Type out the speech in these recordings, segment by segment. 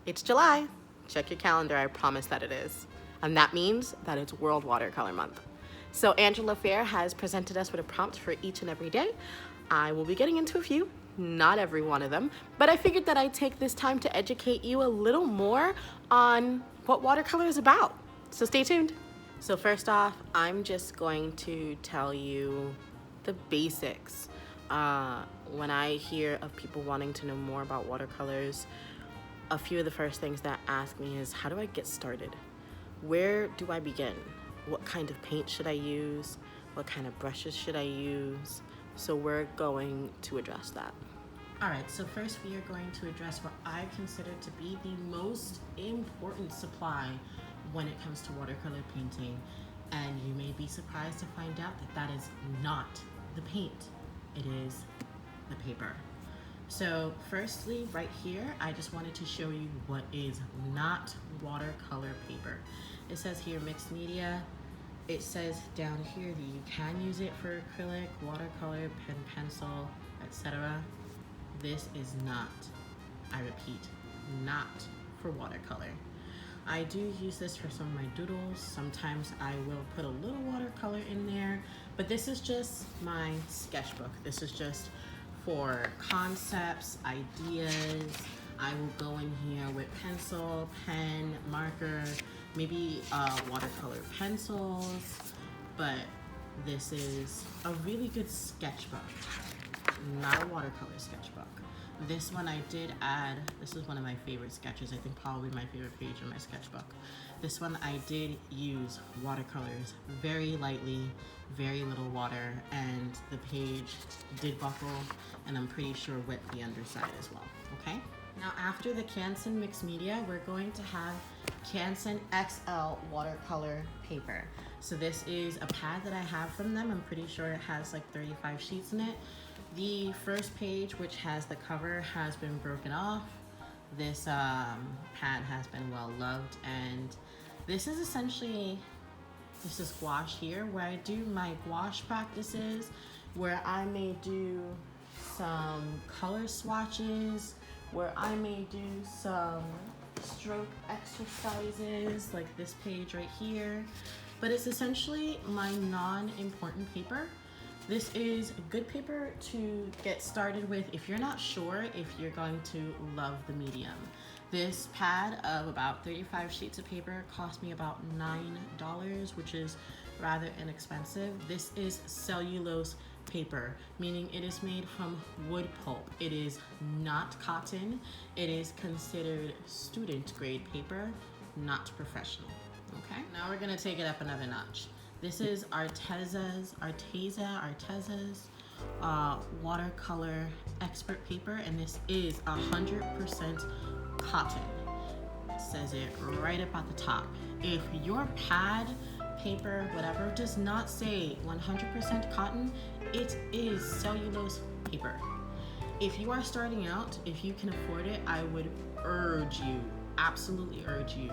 It's July. Check your calendar, I promise that it is. And that means that it's World Watercolor Month. So Angela Fair has presented us with a prompt for each and every day. I will be getting into a few, not every one of them, but I figured that I'd take this time to educate you a little more on what watercolor is about. So stay tuned. So first off, I'm just going to tell you the basics. When I hear of people wanting to know more about watercolors, a few of the first things that ask me is, how do I get started? Where do I begin? What kind of paint should I use? What kind of brushes should I use? So we're going to address that. All right, so first we are going to address what I consider to be the most important supply when it comes to watercolor painting. And you may be surprised to find out that that is not the paint. It is the paper. So firstly, right here, I just wanted to show you what is not watercolor paper. It says here mixed media. It says down here that you can use it for acrylic, watercolor, pen, pencil, etc. This is not, I repeat, not for watercolor. I do use this for some of my doodles. Sometimes I will put a little watercolor in there, but this is just my sketchbook. This is just for concepts, ideas. I will go in here with pencil, pen, marker, maybe watercolor pencils, but this is a really good sketchbook, not a watercolor sketchbook. This one I did add, this is one of my favorite sketches, I think probably my favorite page in my sketchbook. This one I did use watercolors very lightly, very little water, and the page did buckle, and I'm pretty sure wet the underside as well, okay? Now after the Canson mixed media, we're going to have Canson XL watercolor paper. So this is a pad that I have from them. I'm pretty sure it has like 35 sheets in it. The first page, which has the cover, has been broken off. This pad has been well loved, and this is essentially, this is gouache here, where I do my gouache practices, where I may do some color swatches, where I may do some stroke exercises, like this page right here. But it's essentially my non-important paper. This is a good paper to get started with if you're not sure if you're going to love the medium. This pad of about 35 sheets of paper cost me about $9, which is rather inexpensive. This is cellulose paper, meaning it is made from wood pulp. It is not cotton. It is considered student grade paper, not professional. Okay, now we're gonna take it up another notch. This is Arteza's watercolor expert paper, and this is 100% cotton. It says it right up at the top. If your pad, paper, whatever, does not say 100% cotton, it is cellulose paper. If you are starting out, if you can afford it, I would urge you, absolutely urge you,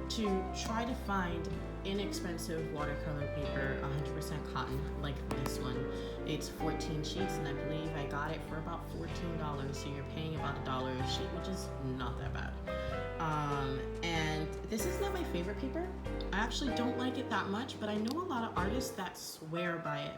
to try to find inexpensive watercolor paper, 100% cotton, like this one. It's 14 sheets, and I believe I got it for about $14, so you're paying about $1 a sheet, which is not that bad. And this is not my favorite paper. I actually don't like it that much, but I know a lot of artists that swear by it.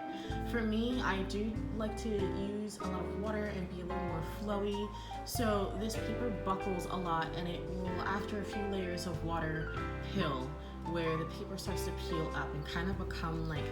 For me, I do like to use a lot of water and be a little more flowy, so this paper buckles a lot, and it will, after a few layers of water, pill, where the paper starts to peel up and kind of become like,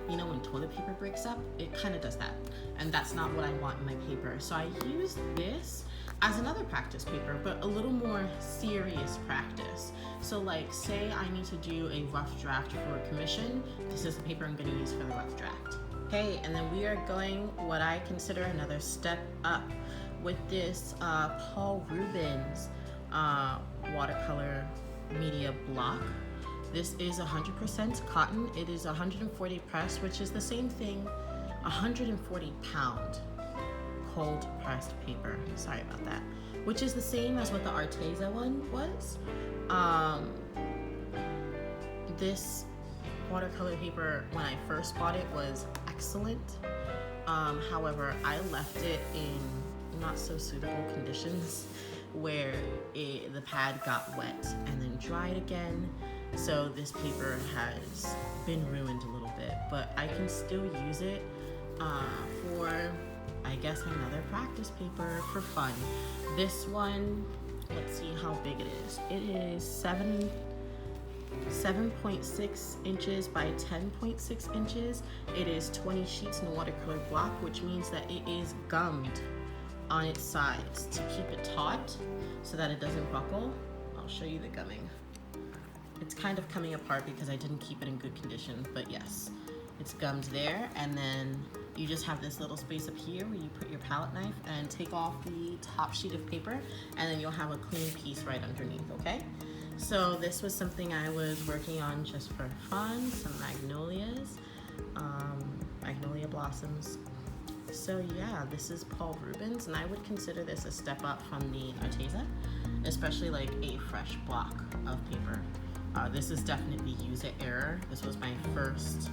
you know, when toilet paper breaks up, it kind of does that. And that's not what I want in my paper. So I use this as another practice paper, but a little more serious practice. So like, say I need to do a rough draft for a commission, this is the paper I'm gonna use for the rough draft. Okay, and then we are going what I consider another step up with this Paul Rubens watercolor media block. This is 100% cotton. It is 140 press, which is the same thing, 140 pound cold pressed paper. Sorry about that. Which is the same as what the Arteza one was. This watercolor paper, when I first bought it, was excellent. However, I left it in not so suitable conditions where the the pad got wet and then dried again. So this paper has been ruined a little bit, but I can still use it for, I guess, another practice paper for fun. This one, let's see how big it is. It is 7.6 inches by 10.6 inches. It is 20 sheets in a watercolor block, which means that it is gummed on its sides to keep it taut so that it doesn't buckle. I'll show you the gumming. It's kind of coming apart because I didn't keep it in good condition, but yes, it's gummed there. And then you just have this little space up here where you put your palette knife and take off the top sheet of paper, and then you'll have a clean piece right underneath, okay? So this was something I was working on just for fun, some magnolias, magnolia blossoms. So yeah, this is Paul Rubens, and I would consider this a step up from the Arteza, especially like a fresh block of paper. This is definitely user error. This was my first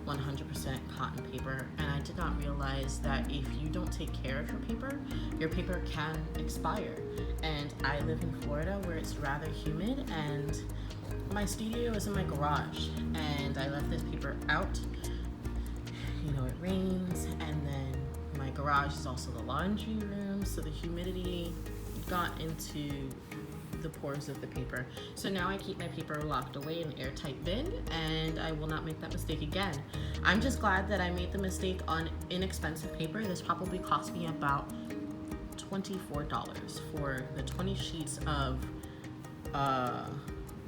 100% cotton paper, and I did not realize that if you don't take care of your paper can expire. And I live in Florida where it's rather humid, and my studio is in my garage, and I left this paper out. You know, it rains, and then my garage is also the laundry room, so the humidity got into the pores of the paper. So now I keep my paper locked away in an airtight bin, and I will not make that mistake again. I'm just glad that I made the mistake on inexpensive paper. This probably cost me about $24 for the 20 sheets of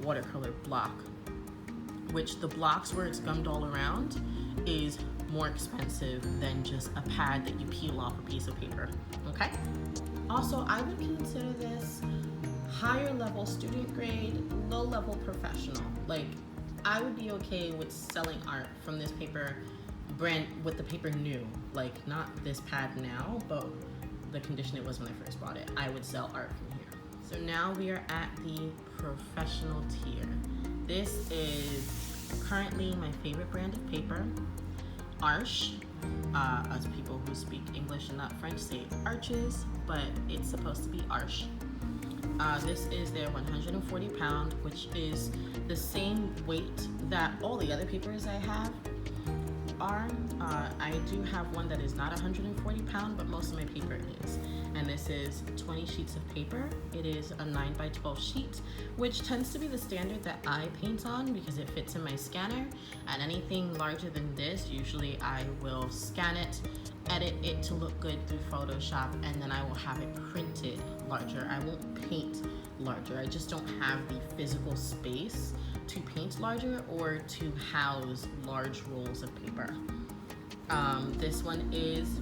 watercolor block, which the blocks where it's gummed all around is more expensive than just a pad that you peel off a piece of paper, okay? Also, I would consider this higher level student grade, low level professional. Like, I would be okay with selling art from this paper brand with the paper new, like not this pad now, but the condition it was when I first bought it. I would sell art from here. So now we are at the professional tier. This is currently my favorite brand of paper, Arche. As people who speak English and not French say arches, but it's supposed to be Arche. This is their 140 pound, which is the same weight that all the other papers I have are. I do have one that is not 140 pound, but most of my paper is. And this is 20 sheets of paper. It is a 9 by 12 sheet, which tends to be the standard that I paint on because it fits in my scanner. And anything larger than this, usually I will scan it, edit it to look good through Photoshop, and then I will have it printed larger. I won't paint larger. I just don't have the physical space to paint larger or to house large rolls of paper. This one is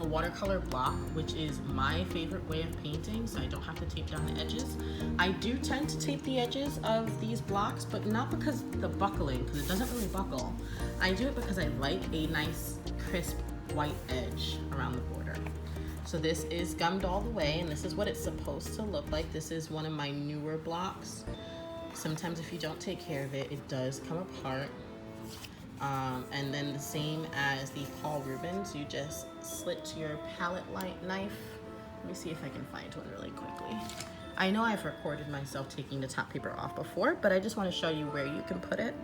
a watercolor block, which is my favorite way of painting, so I don't have to tape down the edges. I do tend to tape the edges of these blocks, but not because the buckling, because it doesn't really buckle. I do it because I like a nice crisp white edge around the border. So this is gummed all the way, and this is what it's supposed to look like. This is one of my newer blocks. Sometimes if you don't take care of it, it does come apart. And then the same as the Paul Rubens, you just slit your palette knife. Let me see if I can find one really quickly. I know I've recorded myself taking the top paper off before, but I just want to show you where you can put it.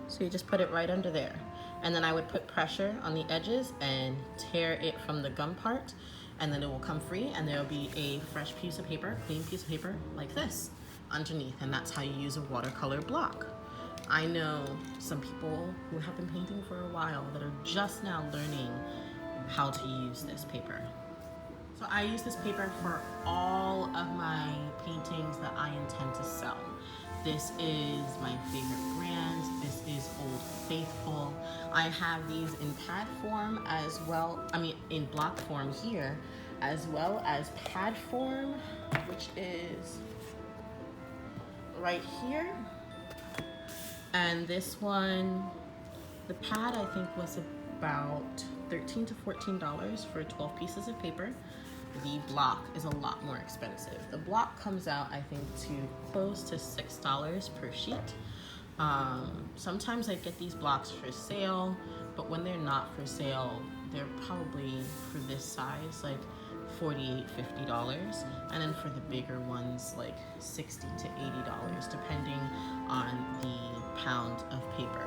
So you just put it right under there. And then I would put pressure on the edges and tear it from the gum part, and then it will come free, and there'll be a fresh piece of paper, clean piece of paper like this underneath, and that's how you use a watercolor block. I know some people who have been painting for a while that are just now learning how to use this paper. So I use this paper for all of my paintings that I intend to sell. This is my favorite brand. This is Old Faithful. I have these in pad form as well, in block form here, as well as pad form, which is right here. And this one, the pad I think was about $13 to $14 for 12 pieces of paper. The block is a lot more expensive. The block comes out, I think, to close to $6 per sheet. Sometimes I get these blocks for sale, but when they're not for sale, they're probably for this size, like $48, $50, and then for the bigger ones like $60 to $80 depending on the pound of paper.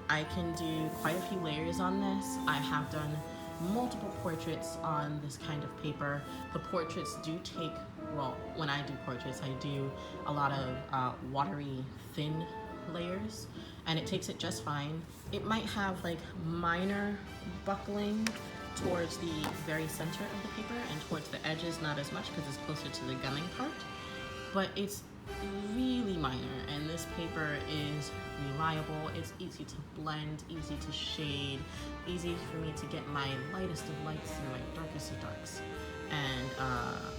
I can do quite a few layers on this. I have done multiple portraits on this kind of paper. The portraits do take, well, when I do portraits, I do a lot of watery thin layers, and it takes it just fine. It might have like minor buckling towards the very center of the paper, and towards the edges not as much because it's closer to the gumming part, but it's really minor, and this paper is reliable. It's easy to blend, easy to shade, easy for me to get my lightest of lights and my darkest of darks. And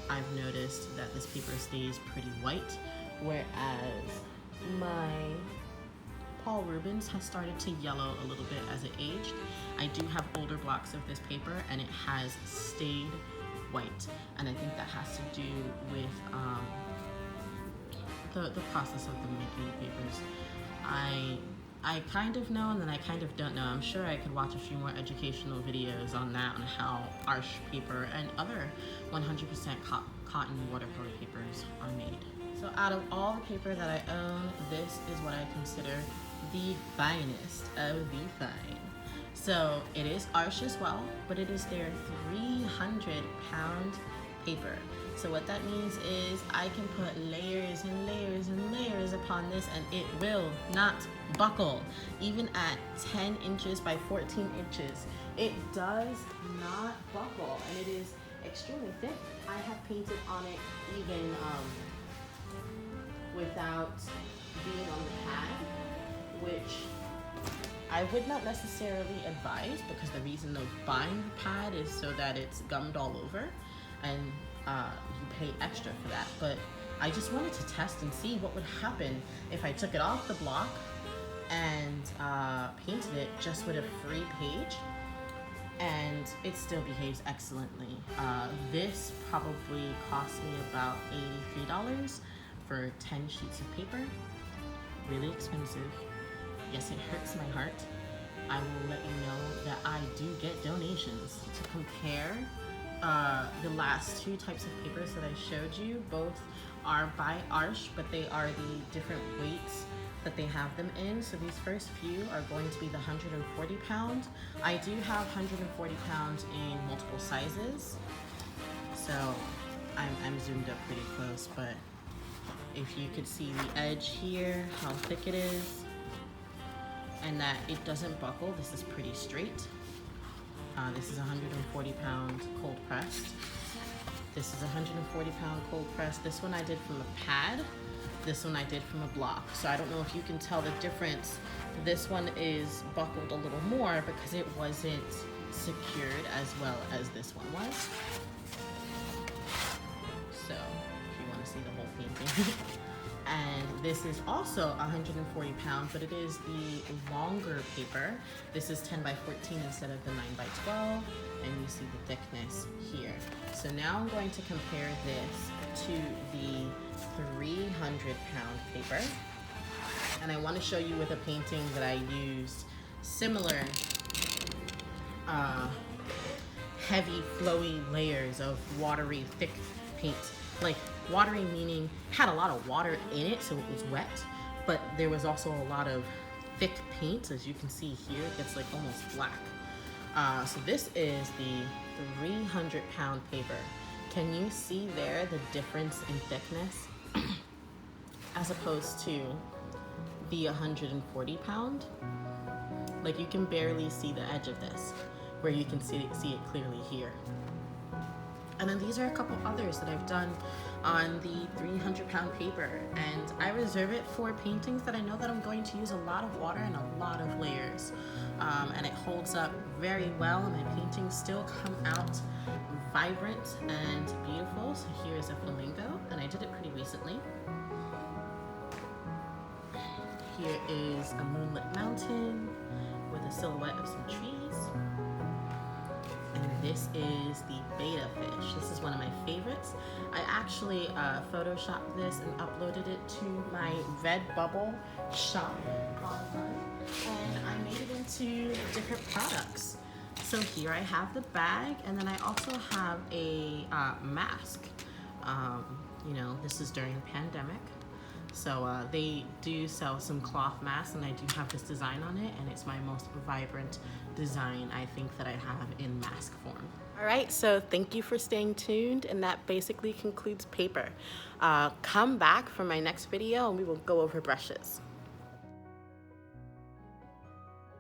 I've noticed that this paper stays pretty white, whereas my Paul Rubens has started to yellow a little bit as it aged. I do have older blocks of this paper and it has stayed white, and I think that has to do with the process of them making the papers. I kind of know, and then I kind of don't know. I'm sure I could watch a few more educational videos on that, on how Arch paper and other 100% cotton watercolor papers are made. So out of all the paper that I own, this is what I consider the finest of the fine. So it is Arch as well, but it is their 300-pound paper. So what that means is I can put layers and layers and layers upon this and it will not buckle. Even at 10 inches by 14 inches, it does not buckle, and it is extremely thick. I have painted on it even without being on the pad, which I would not necessarily advise, because the reason of buying the pad is so that it's gummed all over, and you pay extra for that. But I just wanted to test and see what would happen if I took it off the block and painted it just with a free page, and it still behaves excellently. This probably cost me about $83 for 10 sheets of paper. Really expensive. Yes, it hurts my heart. I will let you know that I do get donations. To compare, the last two types of papers that I showed you, both are by Arch, but they are the different weights that they have them in. So these first few are going to be the 140 pound. I do have 140 pounds in multiple sizes. So I'm zoomed up pretty close, but if you could see the edge here, how thick it is, and that it doesn't buckle. This is pretty straight. This is 140 pound cold pressed. This is 140 pound cold pressed. This one I did from a pad. This one I did from a block. So I don't know if you can tell the difference. This one is buckled a little more because it wasn't secured as well as this one was. So if you want to see the whole painting. And this is also 140 pounds, but it is the longer paper. This is 10 by 14 instead of the 9 by 12, and you see the thickness here. So now I'm going to compare this to the 300-pound paper, and I want to show you with a painting that I used similar heavy, flowy layers of watery, thick paint. Like watery meaning had a lot of water in it, so it was wet, but there was also a lot of thick paint. As you can see here, it's like almost black. So this is the 300-pound paper. Can you see there the difference in thickness as opposed to the 140 pound? Like you can barely see the edge of this, where you can see it clearly here. And then these are a couple others that I've done on the 300-pound paper, and I reserve it for paintings that I know that I'm going to use a lot of water and a lot of layers, and it holds up very well, and my paintings still come out vibrant and beautiful. So here is a flamingo, and I did it pretty recently. Here is a moonlit mountain with a silhouette of some trees. And this is the beta fish. This is one of my favorites. I actually photoshopped this and uploaded it to my Redbubble shop online, and I made it into different products. So here I have the bag, and then I also have a mask. You know, this is during the pandemic. So they do sell some cloth masks, and I do have this design on it, and it's my most vibrant design I think that I have in mask form. All right, so thank you for staying tuned, and that basically concludes paper. Come back for my next video and we will go over brushes.